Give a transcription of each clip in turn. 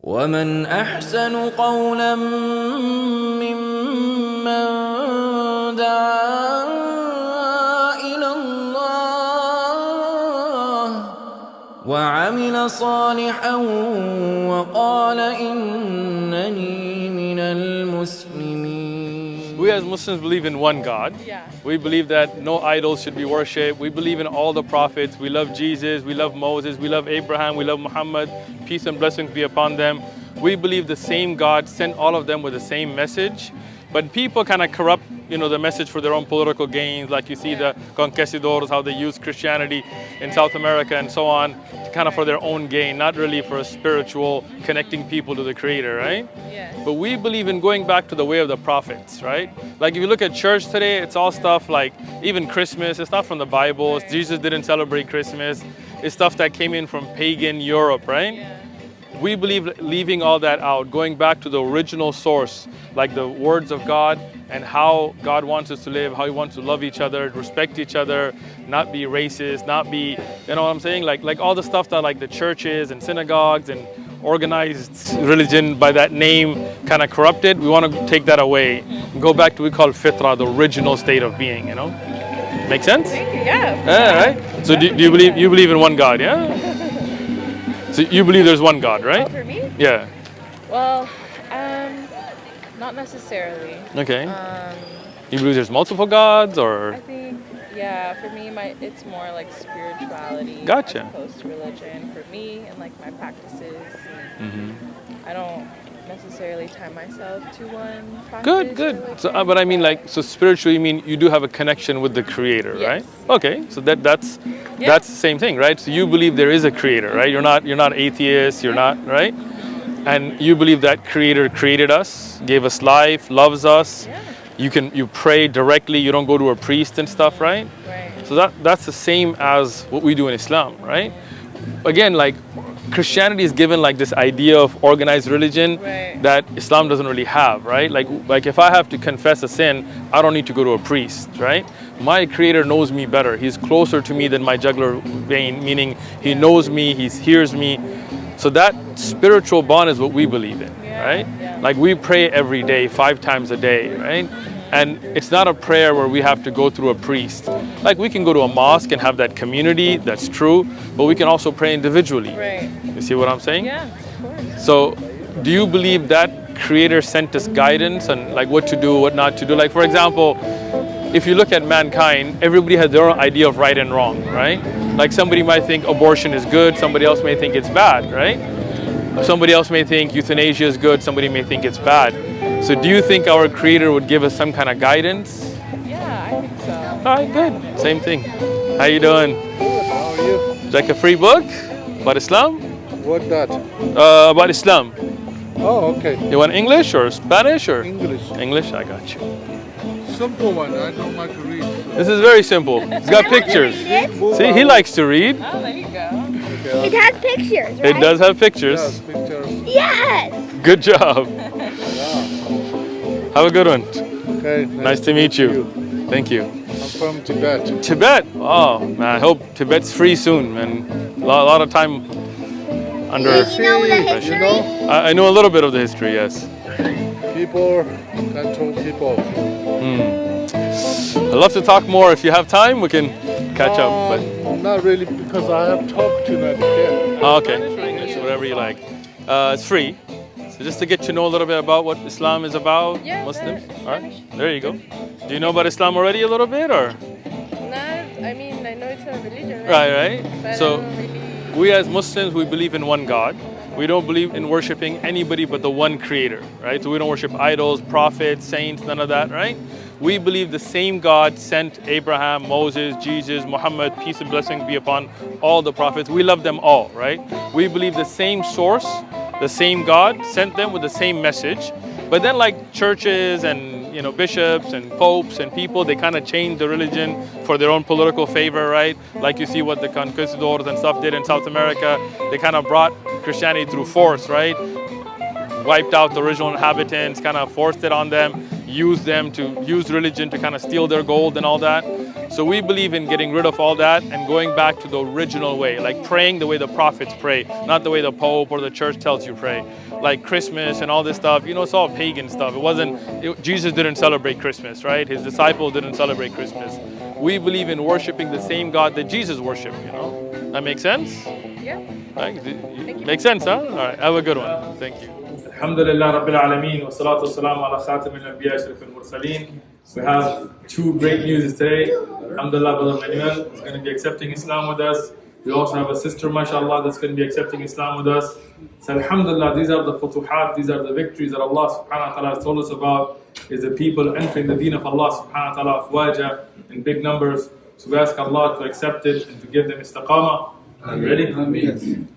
ومن أحسن قولا ممن دعا إلى الله وعمل صالحا وقال إنني من المسلمين. We as Muslims believe in one God. We believe that no idols should be worshipped. We believe in all the prophets. We love Jesus. We love Moses. We love Abraham. We love Muhammad. Peace and blessings be upon them. We believe the same God sent all of them with the same message. But people kind of corrupt, the message for their own political gains. Like you see the conquistadors, how they use Christianity in South America and so on, kind of for their own gain, not really for a spiritual connecting people to the Creator, right? Yes. But we believe in going back to the way of the prophets, right? Like if you look at church today, it's all stuff like even Christmas, it's not from the Bible. Right. Jesus didn't celebrate Christmas. It's stuff that came in from pagan Europe, right? Yeah. We believe leaving all that out, going back to the original source, like the words of God and how God wants us to live, how He wants to love each other, respect each other, not be racist, not be, you know what I'm saying? Like all the stuff that like the churches and synagogues and organized religion by that name kind of corrupted. We want to take that away and go back to what we call fitra, the original state of being, Make sense? Yeah. Yeah, right? So do you believe in one God, yeah? So you believe there's one God, right? Oh, for me? Yeah. Well, not necessarily. Okay. You believe there's multiple gods, I or? think, for me, it's more like spirituality Gotcha. as opposed to religion. For me and like my practices, I don't necessarily tie myself to one practice. Good. So, but I mean, so spiritually, you mean you do have a connection with the Creator, Yes. right? Okay. So that's the same thing, right? So you believe there is a Creator, right? You're not atheist. You're not, right? And you believe that Creator created us, gave us life, loves us. Yeah. You pray directly. You don't go to a priest and stuff, right? Right. So that's the same as what we do in Islam, right? Again, like Christianity is given like this idea of organized religion Right. that Islam doesn't really have, right? Like if I have to confess a sin, I don't need to go to a priest, right? My Creator knows me better. He's closer to me than my jugular vein, meaning He knows me, He hears me. So that spiritual bond is what we believe in, right? Yeah. Like we pray every day, 5 times a day, right? And it's not a prayer where we have to go through a priest. Like we can go to a mosque and have that community, that's true, but we can also pray individually. Right. You see what I'm saying? Yeah, of course. So do you believe that Creator sent us guidance on like what to do, what not to do? Like for example, if you look at mankind, everybody has their own idea of right and wrong, right? Like somebody might think abortion is good, somebody else may think it's bad, right? Somebody else may think euthanasia is good, somebody may think it's bad. So do you think our Creator would give us some kind of guidance? Yeah, I think so. All right, good. Same thing. How you doing? Good, how are you? Is like a free book about Islam? What that? About Islam. Oh, okay. You want English or Spanish or? English. English, I got you. Simple one, I don't like to read. This is very simple. It's got pictures. See, he likes to read. Oh, there you go. Okay, It has pictures, right? It does have pictures. yes, pictures. Yes! Good job. Have a good one. Okay, Nice to meet you. Thank you. I'm from Tibet. Tibet. Oh, man, I hope Tibet's free soon, man. A lot of time under. You know the history? You know, I know a little bit of the history, yes. people control people. I'd love to talk more. If you have time, we can catch up. But Not really, because I have talked to them again. okay, English, whatever you like. It's free. So just to get to know a little bit about what Islam is about, Yeah, Muslims. Spanish. All right, there you go. Do you know about Islam already a little bit, or? I know it's a religion, Right. But So I don't really... we as Muslims, we believe in one God. We don't believe in worshiping anybody but the one Creator, right? So we don't worship idols, prophets, saints, none of that, right? We believe the same God sent Abraham, Moses, Jesus, Muhammad, peace and blessings be upon all the prophets. We love them all, right? We believe the same source, the same God sent them with the same message. But then like churches and bishops and popes and people, they kind of change the religion for their own political favor, right? Like you see what the conquistadors and stuff did in South America. They kind of brought Christianity through force, right? Wiped out the original inhabitants, kind of forced it on them, used them to use religion to kind of steal their gold and all that. So we believe in getting rid of all that and going back to the original way, like praying the way the prophets pray, not the way the Pope or the church tells you pray. Like Christmas and all this stuff, it's all pagan stuff. Jesus didn't celebrate Christmas, right? His disciples didn't celebrate Christmas. We believe in worshiping the same God that Jesus worshiped, That makes sense? Yeah. Makes sense, huh? All right, have a good one. Thank you. Alhamdulillah Rabbil Alameen wa salatu wa salam ala khatam al-anbiya ashraf al-mursaleen. We have two great news today. Alhamdulillah, Brother Manuel is going to be accepting Islam with us. We also have a sister, mashallah, that's going to be accepting Islam with us. So Alhamdulillah, these are the futuhat, these are the victories that Allah subhanahu wa ta'ala has told us about, is the people entering the deen of Allah subhanahu wa ta'ala afwaja in big numbers. So we ask Allah to accept it and to give them istiqamah. Are you ready?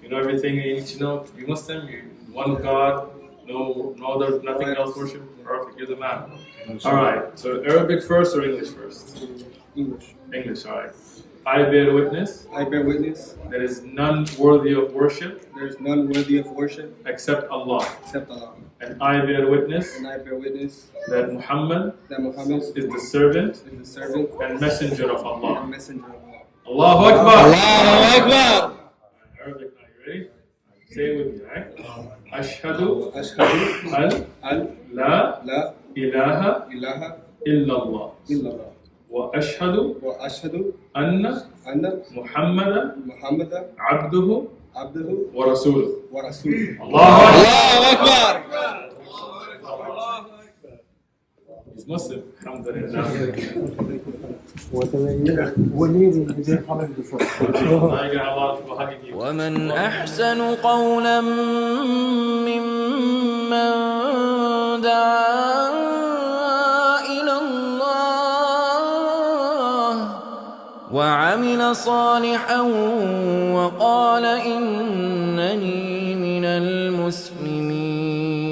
You know everything you need to know to be Muslim. You one God, no other, nothing else worship. Perfect, you're the man. Alright, so Arabic first or English first? English, alright. I bear witness. I bear witness. There is none worthy of worship. There is none worthy of worship except Allah. Except Allah. And I bear witness. And I bear witness that Muhammad. Is the servant. And messenger of Allah. And messenger of Allah. Allahu Akbar. Allahu Akbar. Arabic, now you ready? Say it with me, right? Ashhadu. An la ilaha illallah. وأشهد أن محمدا عبده ورسوله. الله أكبر. He's Muslim. Alhamdulillah. ومن أحسن قولا ممن دعا وعمل صالحا وقال إنني من المسلمين